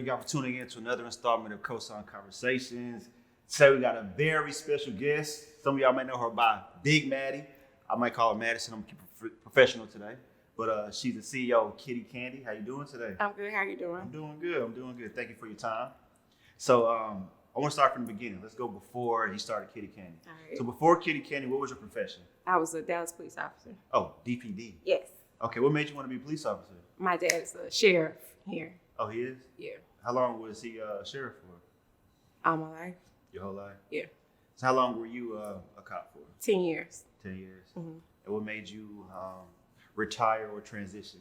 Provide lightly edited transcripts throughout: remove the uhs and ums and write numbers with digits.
y'all for tuning in to another installment of COSIGN Conversations. Today we got a very special guest. Some of y'all may know her by Big Maddie. I might call her Madison. I'm gonna keep it professional today. But she's the CEO of Kitty Candy. How you doing today? I'm good. How you doing? I'm doing good. Thank you for your time. So I want to start from the beginning. Let's go before you started Kitty Candy. All right. So before Kitty Candy, what was your profession? I was a Dallas police officer. Oh, DPD. Yes. Okay, what made you want to be a police officer? My dad is a sheriff here. Oh, he is? Yeah. How long was he sheriff for? All my life. Your whole life? Yeah. So how long were you a cop for? 10 years. 10 years. Mm-hmm. And what made you retire or transition?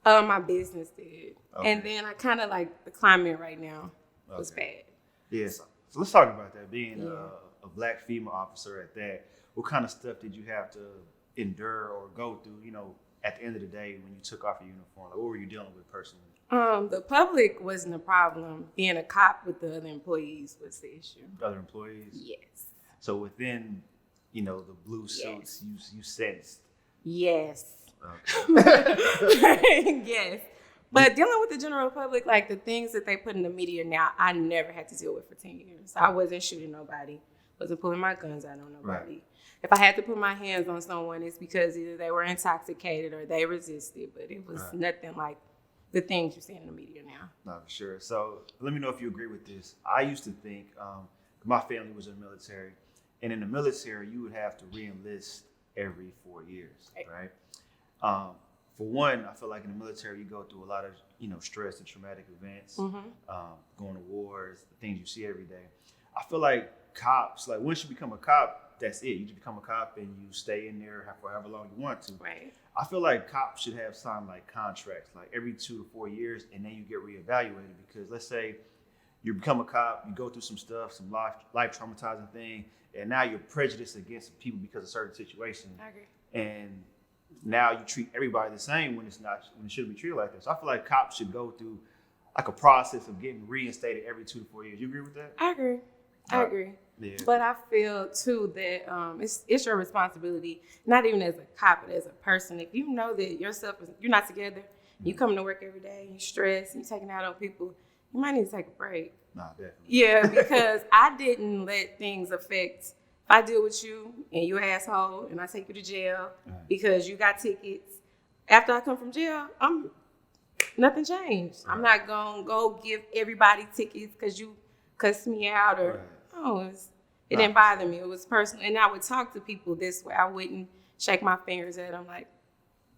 My business did. Okay. And then I kind of like the climate right now was bad. Yeah, so let's talk about that. Being a black female officer at that, what kind of stuff did you have to endure or go through, at the end of the day when you took off your uniform? Like, what were you dealing with personally? The public wasn't a problem. Being a cop with the other employees was the issue. Other employees? Yes. So within, the blue suits, you sensed. Yes. Okay. Yes. But dealing with the general public, like the things that they put in the media now, I never had to deal with for 10 years. I wasn't shooting nobody. Wasn't pulling my guns out on nobody. Right. If I had to put my hands on someone, it's because either they were intoxicated or they resisted. But it was nothing like the things you see in the media now. No, for sure. So let me know if you agree with this. I used to think, my family was in the military, and in the military, you would have to re-enlist every 4 years, right? For one, I feel like in the military, you go through a lot of, stress and traumatic events, going to wars, the things you see every day. I feel like cops, like once you become a cop, that's it. You just become a cop and you stay in there for however long you want to. Right. I feel like cops should have signed like contracts, like every 2 to 4 years, and then you get reevaluated. Because let's say you become a cop, you go through some stuff, some life traumatizing thing, and now you're prejudiced against people because of certain situations. I agree. And now you treat everybody the same when it shouldn't be treated like that. So I feel like cops should go through like a process of getting reinstated every 2 to 4 years. You agree with that? I agree. I agree. Yeah. But I feel too that it's your responsibility, not even as a cop, but as a person. If you know that you're not together, you come to work every day, you stress, you taking out on people, you might need to take a break. Nah, definitely. Yeah, because I didn't let things affect. If I deal with you and you asshole and I take you to jail because you got tickets, after I come from jail, nothing changed. Right. I'm not gonna go give everybody tickets because you cussed me out or it didn't bother me. It was personal. And I would talk to people this way. I wouldn't shake my fingers at them like,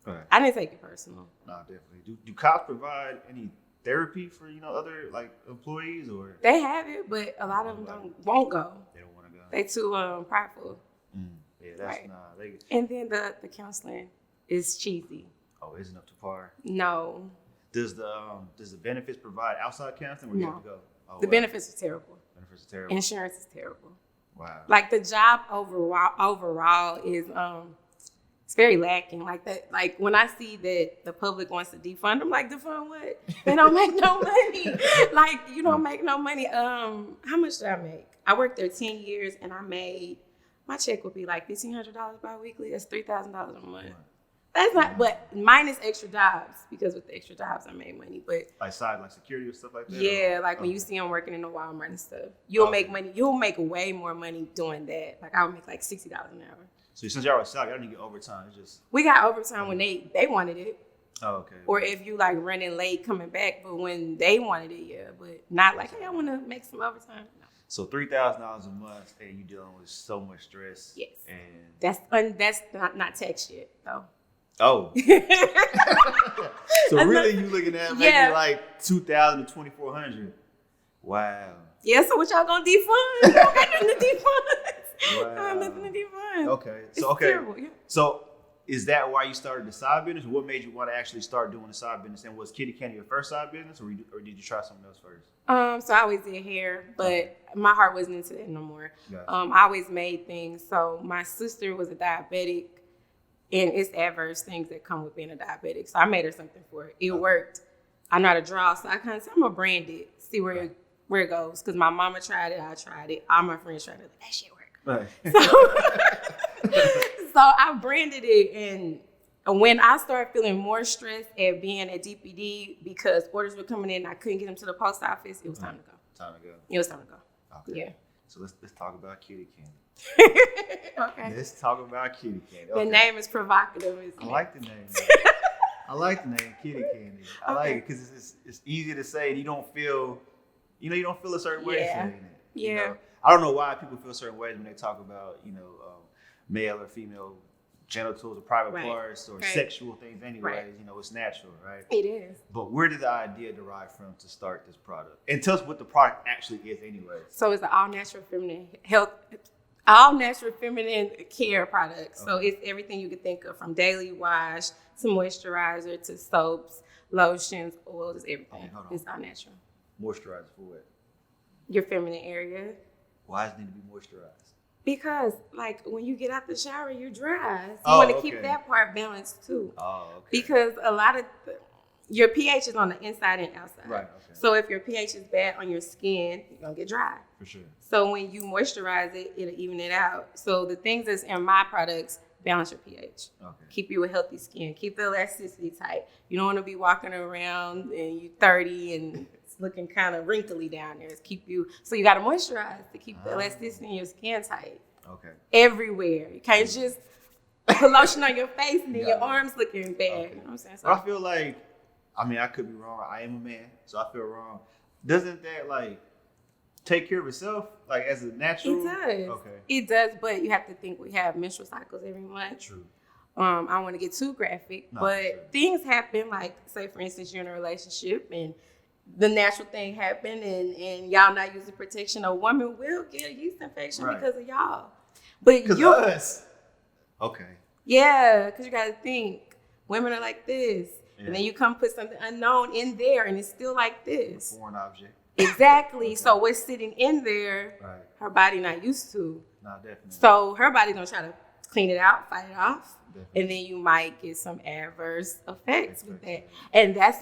I didn't take it personal. No, definitely. Do cops provide any therapy for, other like employees or? They have it, but a lot of them won't go. They don't want to go. They too prideful. Yeah, that's And then the counseling is cheesy. Oh, isn't up to par? No. Does the benefits provide outside counseling or you have to go? Oh, the benefits are terrible. Benefits are terrible. Insurance is terrible. Wow. Like the job overall is it's very lacking. Like that. Like when I see that the public wants to defund, I'm like, defund what? They don't make no money. Like you don't make no money. How much did I make? I worked there 10 years and my check would be like $1,500 bi-weekly. That's $3,000 a month. Right. That's not, but minus extra jobs, because with the extra jobs I made money. But like security or stuff like that? Yeah, like when you see them working in the Walmart and stuff, you'll make money. You'll make way more money doing that. Like I would make like $60 an hour. So since y'all were salary, y'all didn't get overtime. It's just we got overtime when they wanted it. Oh, okay. Or if you like running late coming back, but when they wanted it, but not like, hey, I want to make some overtime. No. So $3,000 a month, and you dealing with so much stress. Yes. And that's not taxed yet though. Oh. So really you looking at maybe like $2,000 to $2,400. Wow. Yeah, so what y'all gonna defund? I don't have nothing to defund. Wow. I have nothing to defund. Okay. So it's terrible, yeah. So is that why you started the side business? What made you want to actually start doing the side business? And was Kitty Candy your first side business, or did you try something else first? So I always did hair, but my heart wasn't into that no more. Gotcha. I always made things. So my sister was a diabetic, and it's adverse things that come with being a diabetic. So I made her something for it. It worked. I know how to draw, so I kind of said, I'm going to brand it, see where it goes. Because my mama tried it, I tried it, all my friends tried it. That shit worked. Right. So I branded it, and when I started feeling more stressed at being at DPD because orders were coming in and I couldn't get them to the post office, it was time to go. Time to go. It was time to go. Okay. Yeah. So let's talk about kitty candy. Okay. Let's talk about kitty candy. The name is provocative. I like the name. I like the name kitty candy. I like it because it's easy to say. And you don't feel, you don't feel a certain way saying it. Yeah. You know? I don't know why people feel certain ways when they talk about, male or female genitals or private parts or sexual things anyways. Right. It's natural, right? It is. But where did the idea derive from to start this product? And tell us what the product actually is anyways. So it's an all-natural feminine care product. Okay. So it's everything you can think of, from daily wash to moisturizer to soaps, lotions, oils, everything. Okay, it's all natural. Moisturizer for what? Your feminine area. Why does it need to be moisturized? Because, when you get out the shower, you're dry. So you want to keep that part balanced, too. Oh, okay. Because a lot of your pH is on the inside and outside. Right, okay. So if your pH is bad on your skin, you're going to get dry. For sure. So when you moisturize it, it'll even it out. So the things that's in my products balance your pH. Okay. Keep you with healthy skin. Keep the elasticity tight. You don't want to be walking around and you're 30 and it's looking kind of wrinkly down there. So you got to moisturize to keep the elasticity in your skin tight. Okay. Everywhere. You can't just put lotion on your face and then your arms looking bad. Okay. You know what I'm saying? So I feel like, I could be wrong. I am a man, so I feel wrong. Doesn't that take care of itself, as a natural? It does. Okay. It does, but you have to think we have menstrual cycles every month. True. I don't want to get too graphic, but things happen. Say for instance, you're in a relationship and the natural thing happened, and y'all not using protection. A woman will get a yeast infection because of y'all. But because of us. Okay. Yeah, because you got to think women are like this. Yeah. And then you come put something unknown in there and it's still like this. A foreign object. Exactly. Okay. So what's sitting in there, her body not used to. No, definitely. So her body's going to try to clean it out, fight it off. Definitely. And then you might get some adverse effects with that. And that's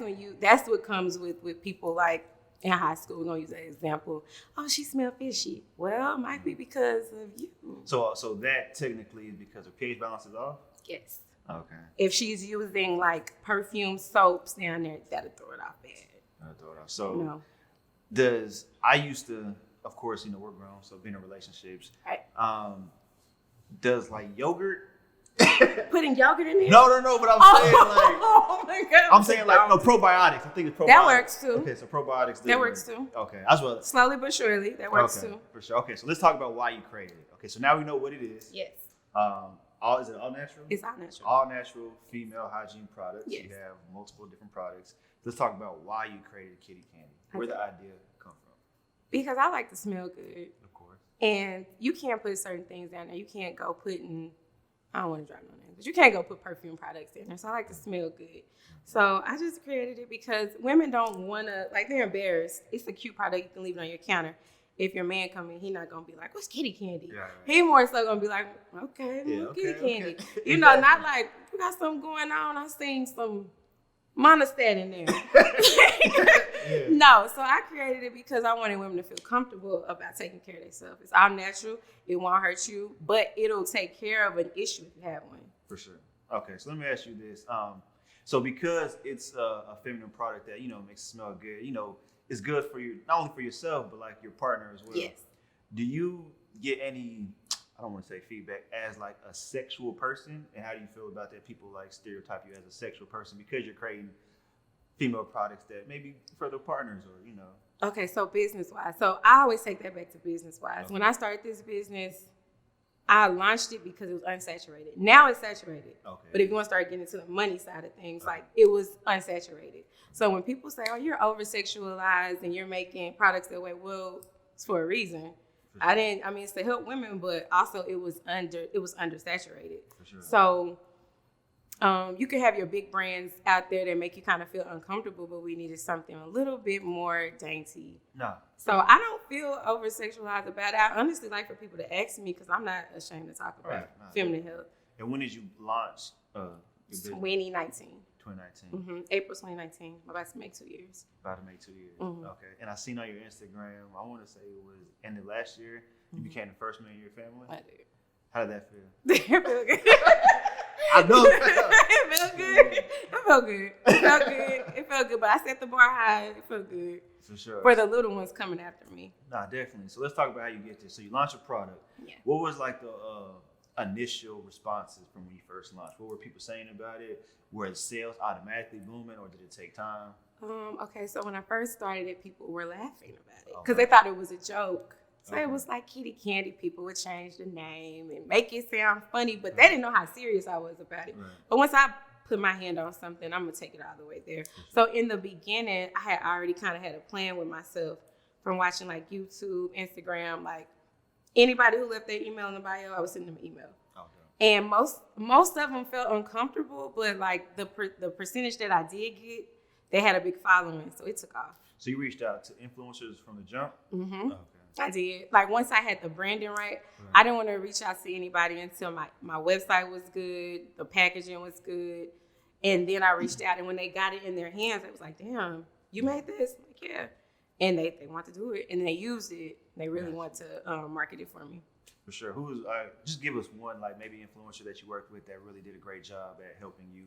what comes with people in high school. We're going to use that example. Oh, she smelled fishy. Well, it might be because of you. So that technically is because her pH balance is off? Yes. Okay. If she's using perfume soaps down there, that'll throw it off bad. That'll throw it off. So I used to, of course, we're grown, so being in relationships. Right. Does yogurt? Putting yogurt in there? No, but I'm saying oh my God. I'm saying probiotics. I think it's probiotics. That works too. Okay, so probiotics. That works too. Okay, as well. Slowly but surely, that works too. For sure. Okay, so let's talk about why you created it. Okay, so now we know what it is. Yes. Is it all natural? It's all natural. All natural female hygiene products. Yes. You have multiple different products. Let's talk about why you created kitty candy. Where the idea come from? Because I like to smell good. Of course. And you can't put certain things down there. You can't go putting, I don't want to drop no names, but you can't go put perfume products in there. So I like to smell good. So I just created it because women don't want to, they're embarrassed. It's a cute product. You can leave it on your counter. If your man come in, he's not going to be like, what's kitty candy? Yeah, right. He more so going to be like, okay, kitty candy. Okay. Not you got something going on. I seen some monostat in there. No, so I created it because I wanted women to feel comfortable about taking care of themselves. It's all natural. It won't hurt you, but it'll take care of an issue if you have one. For sure. Okay, so let me ask you this. So because it's a feminine product that, makes it smell good, it's good for you, not only for yourself, but your partner as well. Yes. Do you get any, I don't want to say feedback, as a sexual person? And how do you feel about that? People stereotype you as a sexual person because you're creating female products that maybe for their partners or, Okay, so business-wise. So I always take that back to business-wise. Okay. When I started this business, I launched it because it was unsaturated. Now it's saturated. Okay. But if you want to start getting into the money side of things, it was unsaturated. So when people say, oh, you're over-sexualized and you're making products that way, well, it's for a reason. For sure. It's to help women, but also it was undersaturated. For sure. So you can have your big brands out there that make you kind of feel uncomfortable, but we needed something a little bit more dainty. No. So I don't feel over-sexualized about it. I honestly like for people to ask me because I'm not ashamed to talk about feminine health. And when did you launch your business? 2019. 2019. Mm-hmm. April 2019. I'm about to make 2 years. About to make 2 years. Mm-hmm. Okay. And I seen on your Instagram, I want to say it was end of last year, you became the first man in your family. I did. How did that feel? It feel good. I know. It felt good. It felt good. It felt good. But I set the bar high. It felt good. For sure. For the little ones coming after me. Nah, definitely. So let's talk about how you get this. So you launched a product. Yeah. What was like the initial responses from when you first launched? What were people saying about it? Were the sales automatically booming, or did it take time? Okay, so when I first started it, people were laughing about it because Okay. they thought it was a joke. So Okay. it was like kitty candy. People would change the name and make it sound funny, but they didn't know how serious I was about it. Right. But once I put my hand on something, I'm gonna take it all the way there. So in the beginning, I had already kind of had a plan with myself from watching like YouTube, Instagram, like anybody who left their email in the bio, I would send them an email. Okay. And most of them felt uncomfortable, but like the percentage that I did get, they had a big following, so it took off. So you reached out to influencers from the jump? Mm-hmm. Okay. I did. Like once I had the branding right, I didn't want to reach out to anybody until my website was good, the packaging was good, and then I reached out. And when they got it in their hands, it was like, "Damn, you made this?" I'm like, yeah. And they want to do it, and they used it. They really want to market it for me. For sure. Who's just give us one like maybe influencer that you worked with that really did a great job at helping you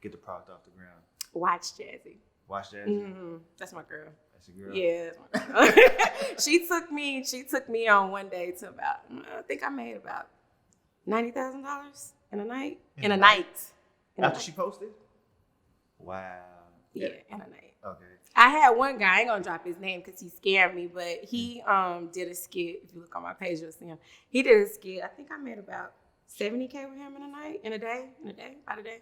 get the product off the ground. Watch Jazzy. Watch that. Mm-hmm. That's my girl. That's a girl. Yeah, that's my girl. She took me on one day to about, I think I made about $90,000 in a night. In a night. After she posted? Wow. Yeah, in a night. Okay. I had one guy, I ain't gonna drop his name because he scammed me, but he did a skit. If you look on my page, you'll see him. He did a skit. I think I made about $70K with him in a night, about a day.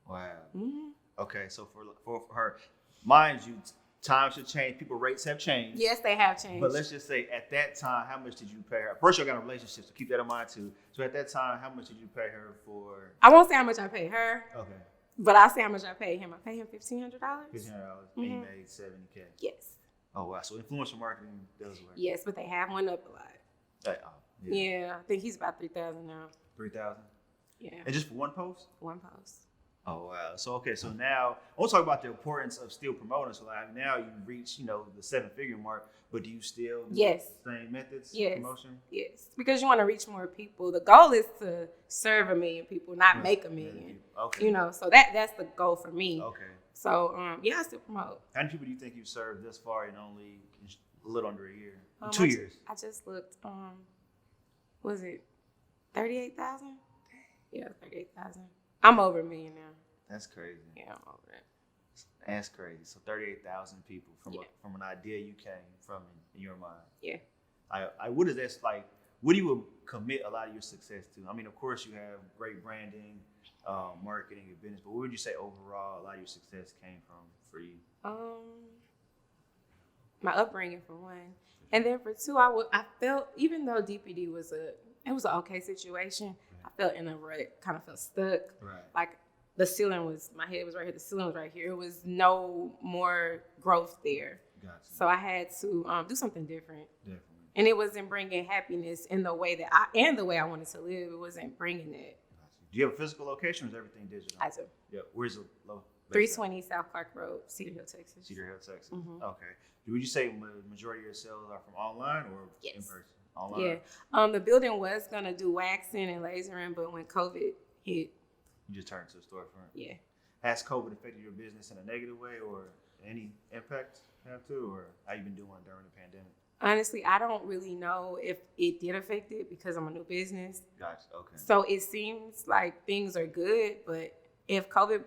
Wow. Mm-hmm. Okay, so for her, mind you, times have changed. People rates have changed. Yes, they have changed. But let's just say at that time, how much did you pay her? First, you got a relationship, so keep that in mind too. So at that time, how much did you pay her for? I won't say how much I paid her, Okay. but I'll say how much I paid him. I paid him $1,500. $1,500, and you made $70K. Yes. Oh wow! So influencer marketing does work. Yes, but they have one up a lot. Yeah, I think he's about 3,000 now. 3,000. Yeah. And just for one post? One post. Oh wow! So okay, so now I want to talk about the importance of still promoting. So like now you've reached, the 7-figure mark, but do you still do the same methods of promotion? Yes, because you want to reach more people. The goal is to serve 1 million people, not make 1 million. Okay. So that's the goal for me. Okay. So I still promote. How many people do you think you've served thus far in only a little under a year? 2 years. I just looked. Was it 38,000? Yeah, 38,000. I'm over $1 million now. That's crazy. Yeah, I'm over it. That's crazy. So 38,000 people from an idea you came from in your mind. Yeah. What is that like? What do you commit a lot of your success to? I mean, of course, you have great branding, marketing, your business, but what would you say overall a lot of your success came from for you? My upbringing for one, and then for two, I felt, even though DPD was an okay situation, I felt in a rut, kind of felt stuck. Right. Like the ceiling my head was right here, the ceiling was right here. It was no more growth there. Gotcha. So I had to do something different. Definitely. And it wasn't bringing happiness in the way that I wanted to live. It wasn't bringing it. Do you have a physical location or is everything digital? I do. Yeah. Where's the low? 320 South Clark Road, Cedar Hill, Texas. Cedar Hill, Texas. Mm-hmm. Okay. Would you say majority of your sales are from online or in person? Online? Yeah. The building was going to do waxing and lasering, but when COVID hit, you just turned to a storefront? Yeah. Has COVID affected your business in a negative way or any impact have to, or how you been doing during the pandemic? Honestly, I don't really know if it did affect it because I'm a new business. Gotcha. Okay. So it seems like things are good, but if COVID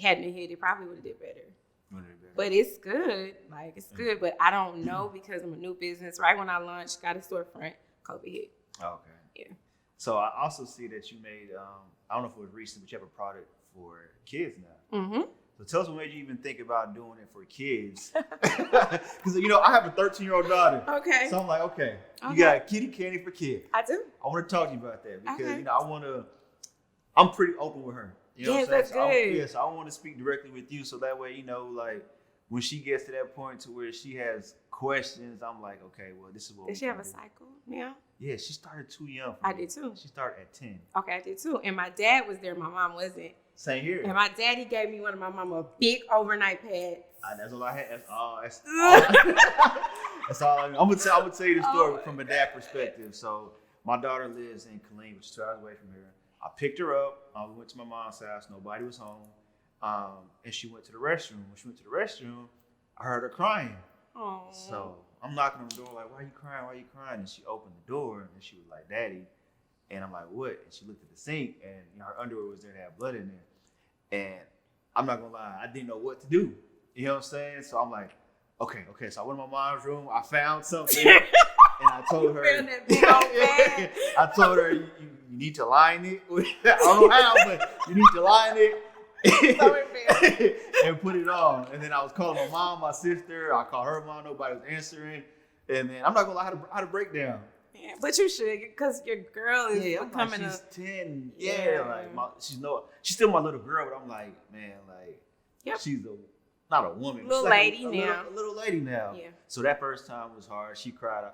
hadn't hit, it probably would have did better. But it's good. Like, it's good, but I don't know because I'm a new business. Right when I launched, got a storefront, COVID hit. Okay. Yeah. So I also see that you made, I don't know if it was recent, but you have a product for kids now. Mm-hmm. So tell us what made you even think about doing it for kids. Because, I have a 13-year-old daughter. Okay. So I'm like, okay, you got kitty candy for kids. I do. I want to talk to you about that because, I'm pretty open with her. You know what I'm saying? That's good. So I want to speak directly with you so that way, like, when she gets to that point to where she has questions, I'm like, okay, well, this is what Did she have a cycle? Yeah. Yeah, she started too young. I did too. She started at 10. Okay, I did too. And my dad was there. My mom wasn't. Same here. And my daddy gave me one of my mama big overnight pads. That's all I had. That's all. That's all. I'm gonna tell you the story from a dad perspective. So my daughter lives in Killeen, which is 2 hours away from here. I picked her up. We went to my mom's house. Nobody was home. And she went to the restroom. When she went to the restroom, I heard her crying. Aww. So I'm knocking on the door like, why are you crying? Why are you crying? And she opened the door and she was like, Daddy. And I'm like, what? And she looked at the sink and her underwear was there to have blood in there. And I'm not gonna lie, I didn't know what to do. You know what I'm saying? So I'm like, okay. So I went to my mom's room, I found something, and I told her, that big old bag. I told her, you need to line it. I don't know how, but you need to line it. And put it on. And then I was calling my mom, my sister. I called her mom. Nobody was answering. And then I'm not gonna lie, how to break down. Yeah, but you should, because your girl is becoming she's 10. Yeah, like she's still my little girl. But I'm like, man, like she's not a woman. Little she's lady like now. A little lady now. Yeah. So that first time was hard. She cried.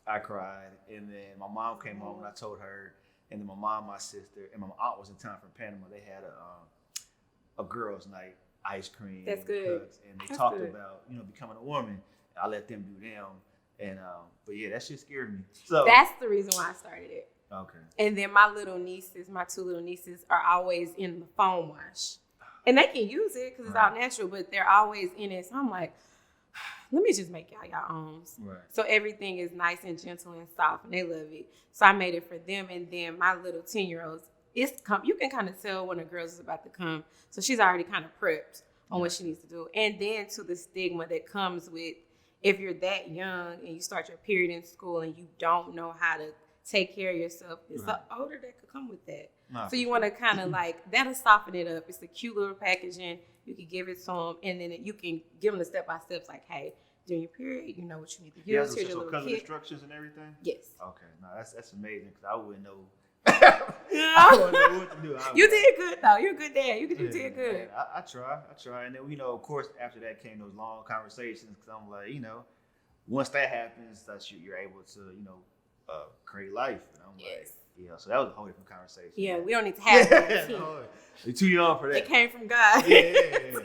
I cried, and then my mom came home and I told her. And then my mom, my sister, and my aunt was in town from Panama. They had a girls' night, ice cream. That's good. Cooks, and they talked about becoming a woman. I let them do them, and but yeah, that shit scared me. So that's the reason why I started it. Okay. And then my two little nieces are always in the foam wash, and they can use it because it's all natural, but they're always in it. So I'm like, let me just make y'all own. Right. So everything is nice and gentle and soft, and they love it. So I made it for them, and then my little 10-year-olds. You can kind of tell when a girl's is about to come. So she's already kind of prepped on what she needs to do. And then to the stigma that comes with if you're that young and you start your period in school and you don't know how to take care of yourself, it's the odor that could come with that. So you want to kind of like, that'll soften it up. It's a cute little packaging. You can give it to them, and then you can give them the step-by-steps like, hey, during your period, you know what you need to use. Yeah, so color instructions and everything? Yes. Okay, no, that's amazing because I wouldn't know. I wouldn't know what to do. You did good though. You're a good dad. You did good. Man, I try, and then of course, after that came those long conversations because I'm like, once that happens, you're able to, create life, and I'm like, so that was a whole different conversation. Yeah, we don't need to have that. You're too young for that. It came from God. Yeah.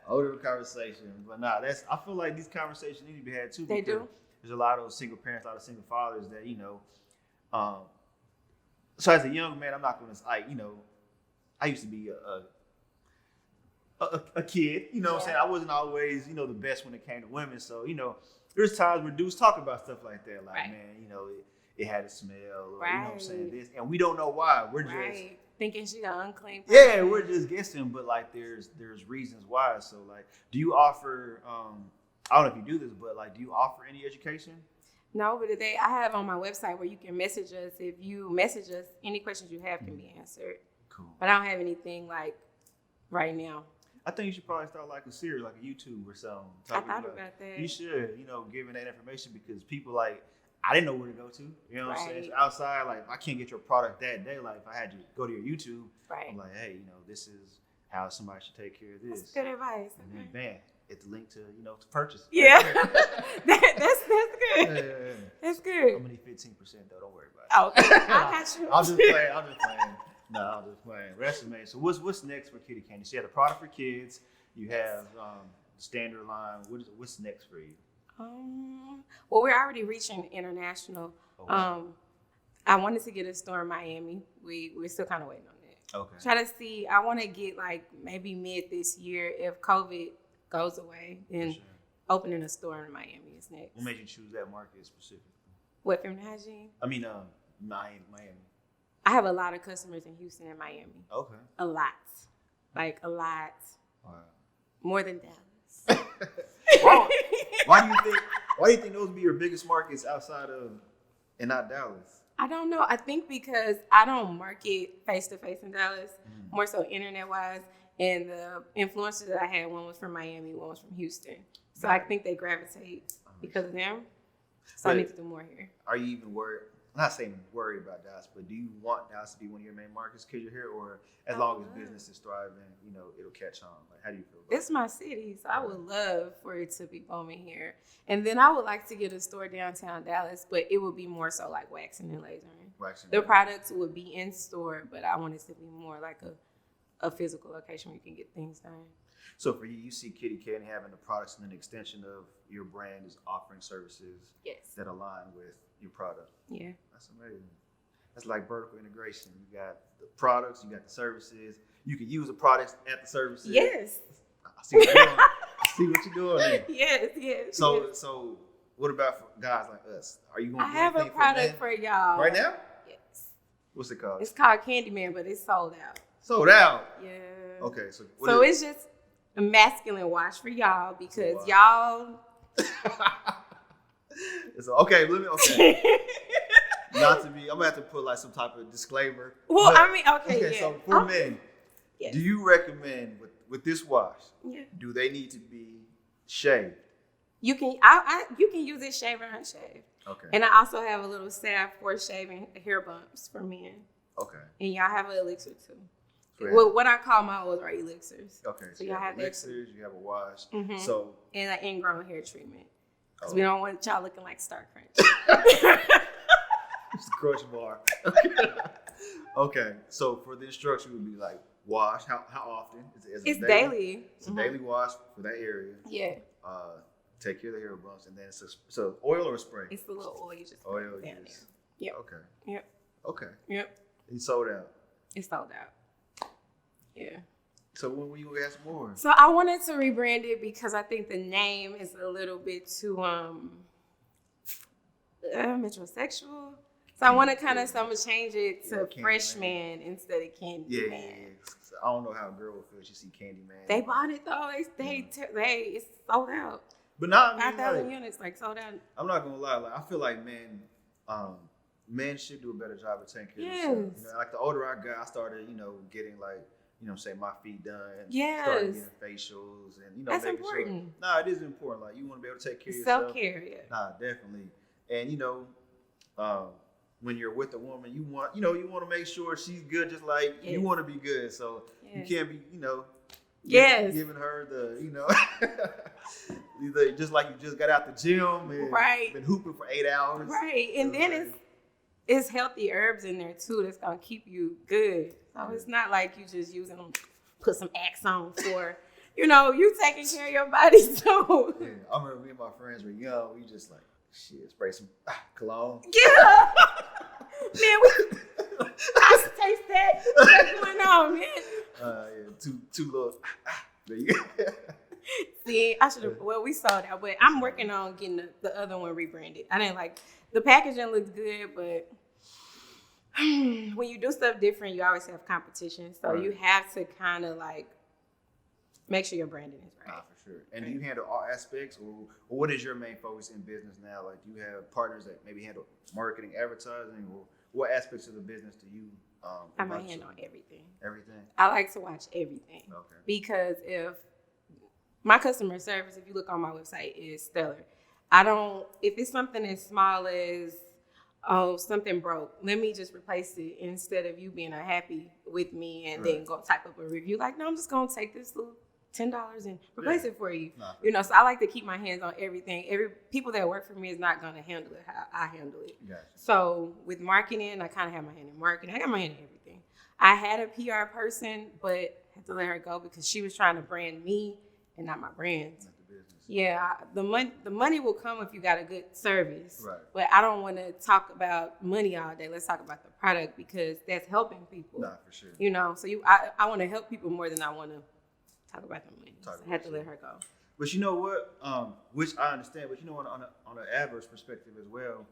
Whole different conversation, but I feel like these conversations need to be had too. They do. There's a lot of single parents, a lot of single fathers that So as a young man, I'm not going to, I used to be a kid, what I'm saying? I wasn't always, the best when it came to women. So, there's times where dudes talk about stuff like that. Like, man, it had a smell or, you know what I'm saying? This, and we don't know why. We're just thinking she's an unclean person. Yeah, we're just guessing, but like there's reasons why. So like, do you offer, I don't know if you do this, but like, do you offer any education? No, but I have on my website where you can message us. If you message us, any questions you have can be answered. Cool. But I don't have anything like right now. I think you should probably start like a series, like a YouTube or something. I thought about that. You should, giving that information because people I didn't know where to go to. You know what I'm saying? So outside, like, I can't get your product that day. Like, if I had to go to your YouTube, I'm like, hey, this is how somebody should take care of this. That's good advice. And then, bam, it's the link to, to purchase. Yeah. that's good. Yeah. That's good. I'm going to need 15%, though. Don't worry about it. Okay. I got you. I'm just playing. No, I'm just playing. Rest amazing. So what's next for Kitty Candy? So you had a product for kids. You have the standard line. What's next for you? Well, we're already reaching international. I wanted to get a store in Miami. We're still kind of waiting on that. Okay. Try to see. I want to get like maybe mid this year if COVID goes away, and opening a store in Miami is next. What made you choose that market specifically? What, feminine hygiene? I mean, Miami. I have a lot of customers in Houston and Miami. Okay. A lot. Like a lot. Wow. More than Dallas. Why do you think those would be your biggest markets outside of and not Dallas? I don't know. I think because I don't market face to face in Dallas, more so internet wise. And the influencers that I had, one was from Miami, one was from Houston. So I think they gravitate because of them. So I need to do more here. Are you even worried? I'm not saying worried about Dallas, but do you want Dallas to be one of your main markets because you're here, or as long as business is thriving, it'll catch on? Like, how do you feel about it? It's my city, so I would love for it to be booming here. And then I would like to get a store downtown Dallas, but it would be more so like waxing and lasering. The products would be in store, but I want it to be more like a physical location where you can get things done. So for you see Kitty Candy having the products and an extension of your brand is offering services that align with your product. Yeah. That's amazing. That's like vertical integration. You got the products, you got the services, you can use the products at the services. Yes. I see what you're doing. I see what you're doing there. Yes. So what about for guys like us? Are you going to I have a product for y'all. Right now? Yes. What's it called? It's called Candyman, but it's sold out. Sold out? Yeah. Okay. So it's just a masculine wash for y'all because y'all. Okay. Not to be, I'm going to have to put like some type of disclaimer. Well, I mean, okay, yeah. So for men, do you recommend with this wash, do they need to be shaved? You can use it shaved or unshaved. Okay. And I also have a little salve for shaving hair bumps for men. Okay. And y'all have an elixir too. So what I call my oils are elixirs. Okay. So y'all have elixirs, you have a wash. Mm-hmm. So and an ingrown hair treatment. Because we don't want y'all looking like Star Crunch. It's the crunch bar. Okay. So for the instruction would be like wash. How often? It's daily. It's a daily wash for that area. Yeah. Take care of the hair bumps, and then it's oil or a spray. It's a little oil. You just oil down there. Yep. Okay. Yep. Okay. Yep. It's sold out. It's sold out. Yeah. So when will you ask more? So I wanted to rebrand it because I think the name is a little bit too metrosexual. So I want to kind of change it to Freshman instead of Candyman. Yeah. So I don't know how a girl would feel if she see Candyman. They bought it though. It's sold out. But not 5,000 units sold out. I'm not gonna lie. Like I feel like men should do a better job of taking care of themselves. You know, like the older I got, I started, getting like, say my feet done. Yes. Started getting facials and that's important. Sure. Nah, it is important. Like you want to be able to take care of yourself. Self-care, yeah. Nah, definitely. And when you're with a woman, you want to make sure she's good, just like you want to be good. So you can't be, giving her the, just like you just got out the gym and been hooping for 8 hours. Right. And then it's healthy herbs in there too that's gonna keep you good. So it's not like you just using them, put some Axe on for, you taking care of your body too. Yeah, I remember me and my friends were young. We just like, spray some cologne. Yeah. Man, I taste that. What's going on, man? Two little. There you go. See, I should have. Well, we saw that, but I'm working on getting the other one rebranded. I didn't like the packaging looks good, but when you do stuff different, you always have competition. So you have to kind of make sure your branding is right. For sure. And do you handle all aspects, or what is your main focus in business now? Like, do you have partners that maybe handle marketing, advertising, or what aspects of the business do you? I might handle everything. Everything. I like to watch everything. Okay. Because if my customer service, if you look on my website, is stellar. If it's something as small as, something broke, let me just replace it instead of you being unhappy with me and then go type up a review. Like, no, I'm just going to take this little $10 and replace it for you. So I like to keep my hands on everything. People that work for me is not going to handle it how I handle it. Gotcha. So with marketing, I kind of have my hand in marketing. I got my hand in everything. I had a PR person, but had to let her go because she was trying to brand me and not my brand. Not the business. Yeah, the money will come if you got a good service. Right. But I don't want to talk about money all day. Let's talk about the product because that's helping people. Nah, for sure. So I want to help people more than I want to talk about the money. So I had to let her go. But you know what? Which I understand. But on an adverse perspective as well,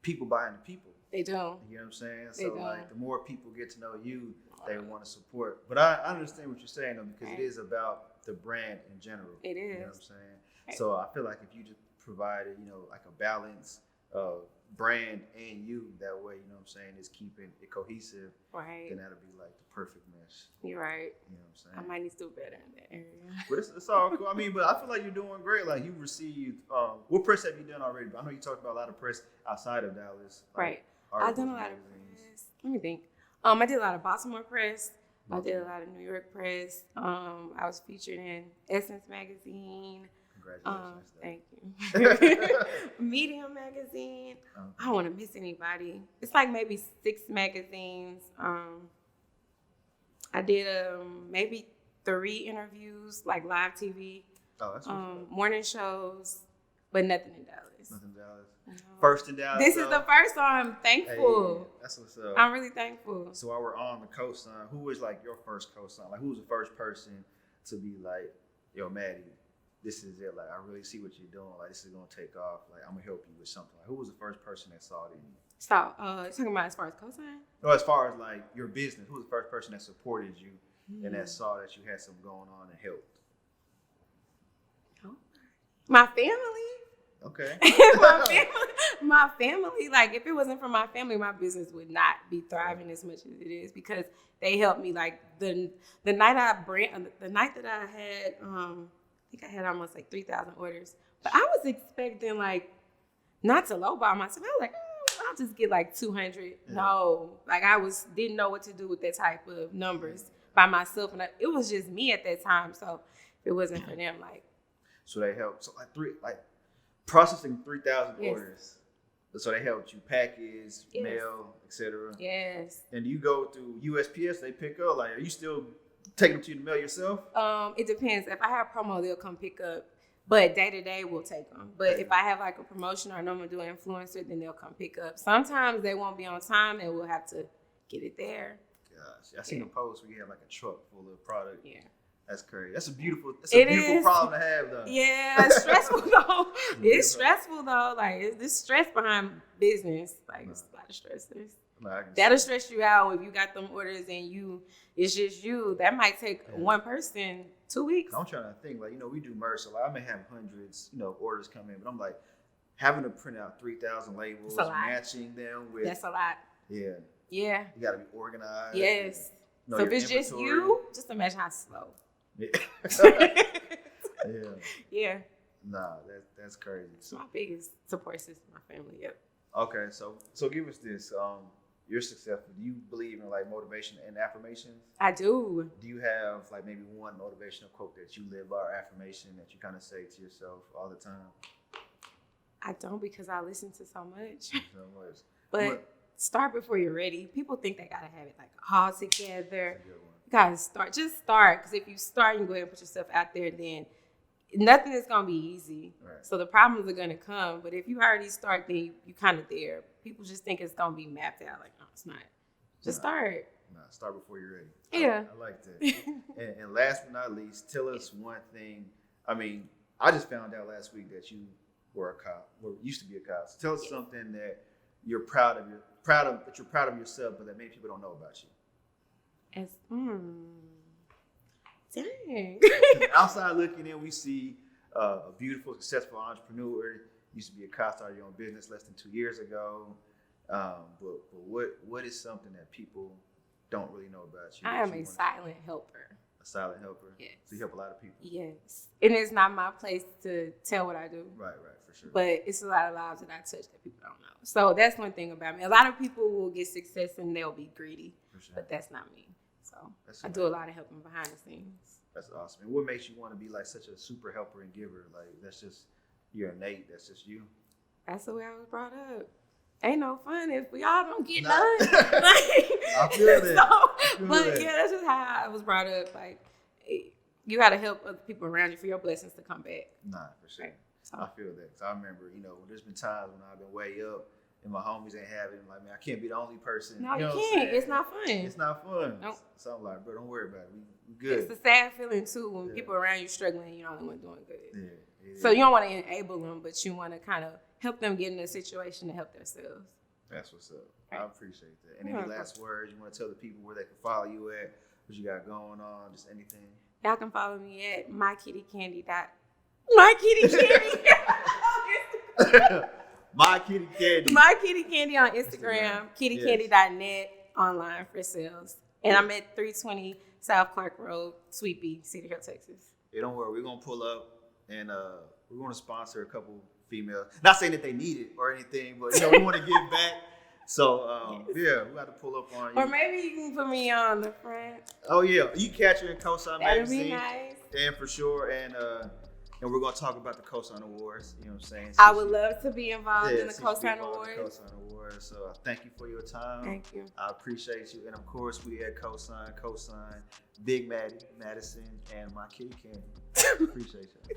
people buy into people. They do. You know what I'm saying? So like the more people get to know you, they want to support. But I understand what you're saying though, because it is about the brand in general. It is. You know what I'm saying? Right. So I feel like if you just provided, like a balance of brand and you, that way, you know what I'm saying, is keeping it cohesive. Right. Then that'll be like the perfect mesh. You're right. You know what I'm saying? I might need to do better in that area. But it's all cool. I mean, but I feel like you're doing great. Like you've received, what press have you done already? I know you talked about a lot of press outside of Dallas. Right. I've done a lot of press. Let me think. I did a lot of Baltimore press. I did a lot of New York press. I was featured in Essence magazine. Congratulations. Thank you. Medium magazine. I don't want to miss anybody. It's like maybe 6 magazines. I did maybe 3 interviews, like live TV. Oh, that's morning shows. but nothing in Dallas. Nothing in Dallas. No. First in Dallas. This is the first, so I'm thankful. Hey, that's what's up. I'm really thankful. So while we're on the cosign, who was like your first cosign? Like, who was the first person to be like, yo, Maddie, this is it. Like, I really see what you're doing. Like, this is gonna take off. Like, I'm gonna help you with something. Like, who was the first person that saw it in you? So, talking about as far as cosign? No, as far as like your business, who was the first person that supported you and that saw that you had something going on and helped? Oh. My family. Okay. my family. Like, if it wasn't for my family, my business would not be thriving as much as it is because they helped me. Like the night that I had, I think I had almost like 3,000 orders, but I was expecting like not to lowball myself. I was like, I'll just get like 200. Yeah. No, like didn't know what to do with that type of numbers by myself, and it was just me at that time. So if it wasn't for them, like. So they helped. So processing 3,000 yes. orders. So they helped you package, yes. mail, etc. Yes. And do you go through USPS? They pick up. Like, are you still taking them to the mail yourself? It depends. If I have a promo, they'll come pick up. But day to day, we'll take them. But if I have like a promotion or I know I'm doing influencer, then they'll come pick up. Sometimes they won't be on time, and we'll have to get it there. Gosh, I seen a post where you have like a truck full of product. Yeah. That's crazy. That's a beautiful problem to have, though. Yeah, it's stressful though. It's stressful though. Like, there's stress behind business. Like, it's a lot of stress. That'll stress you out if you got them orders and it's just you. That might take one person 2 weeks. I'm trying to think, like, we do merch, so like, I may have hundreds, orders come in, but I'm like, having to print out 3,000 labels, matching them with. That's a lot. Yeah. Yeah. You got to be organized. Yes. So if it's just you, just imagine how slow. Yeah. Yeah. Yeah. Nah, that's crazy. So my biggest support system, my family. Yep. Okay, so give us this. You're successful. Do you believe in like motivation and affirmations? I do. Do you have like maybe one motivational quote that you live by or affirmation that you kind of say to yourself all the time? I don't, because I listen to so much. So much. But start before you're ready. People think they gotta have it like all together. You gotta start. Just start, because if you start and go ahead and put yourself out there, then nothing is gonna be easy. Right. So the problems are gonna come. But if you already start, then you kind of there. People just think it's gonna be mapped out. Like, no, it's not. Just start. Start before you're ready. Yeah. I like that. and last but not least, tell us one thing. I mean, I just found out last week that you were a cop, or used to be a cop. So tell us something that you're proud of yourself, but that many people don't know about you. Dang. Outside looking in, we see a beautiful, successful entrepreneur. Used to be a cop, started your own business less than 2 years ago. But what is something that people don't really know about you? I am a silent helper. A silent helper? Yes. So you help a lot of people? Yes. And it's not my place to tell what I do. Right, for sure. But it's a lot of lives that I touch that people don't know. So that's one thing about me. A lot of people will get success and they'll be greedy. For sure. But that's not me. So I do a lot of helping behind the scenes. That's awesome. And what makes you want to be like such a super helper and giver? Like, that's just, you're innate. That's just you. That's the way I was brought up. Ain't no fun if we all don't get none. I feel that. Yeah, that's just how I was brought up. Like, you got to help other people around you for your blessings to come back. Nah, for sure. Right. So. I feel that. So I remember, there's been times when I've been way up and my homies ain't having it. Like, man, I can't be the only person. No, you can't. It's not fun. It's not fun. Nope. So I'm like, bro, don't worry about it. We good. It's a sad feeling, too, when people around you struggling, you're the only one doing good. Yeah. So you don't want to enable them, but you want to kind of help them get in a situation to help themselves. That's what's up. Right. I appreciate that. And any last words you want to tell the people where they can follow you at, what you got going on, just anything? Y'all can follow me at mykittycandy. MyKittyCandy. MyKittyCandy. MyKittyCandy on Instagram. KittyCandy.net online for sales. And I'm at 320 South Clark Road, Sweetbee, City Hill, Texas. Hey, don't worry. We're going to pull up and we're going to sponsor a couple females. Not saying that they need it or anything, but we want to give back. So we got to pull up on you. Or maybe you can put me on the front. Oh yeah, you catch her in COSIGN magazine. That'd be nice. And for sure, and we're gonna talk about the COSIGN Awards. You know what I'm saying? I would love to be involved in the COSIGN Awards. So thank you for your time. Thank you. I appreciate you, and of course we at COSIGN, Big Maddie, Madison, and my kitty Candy. Appreciate you.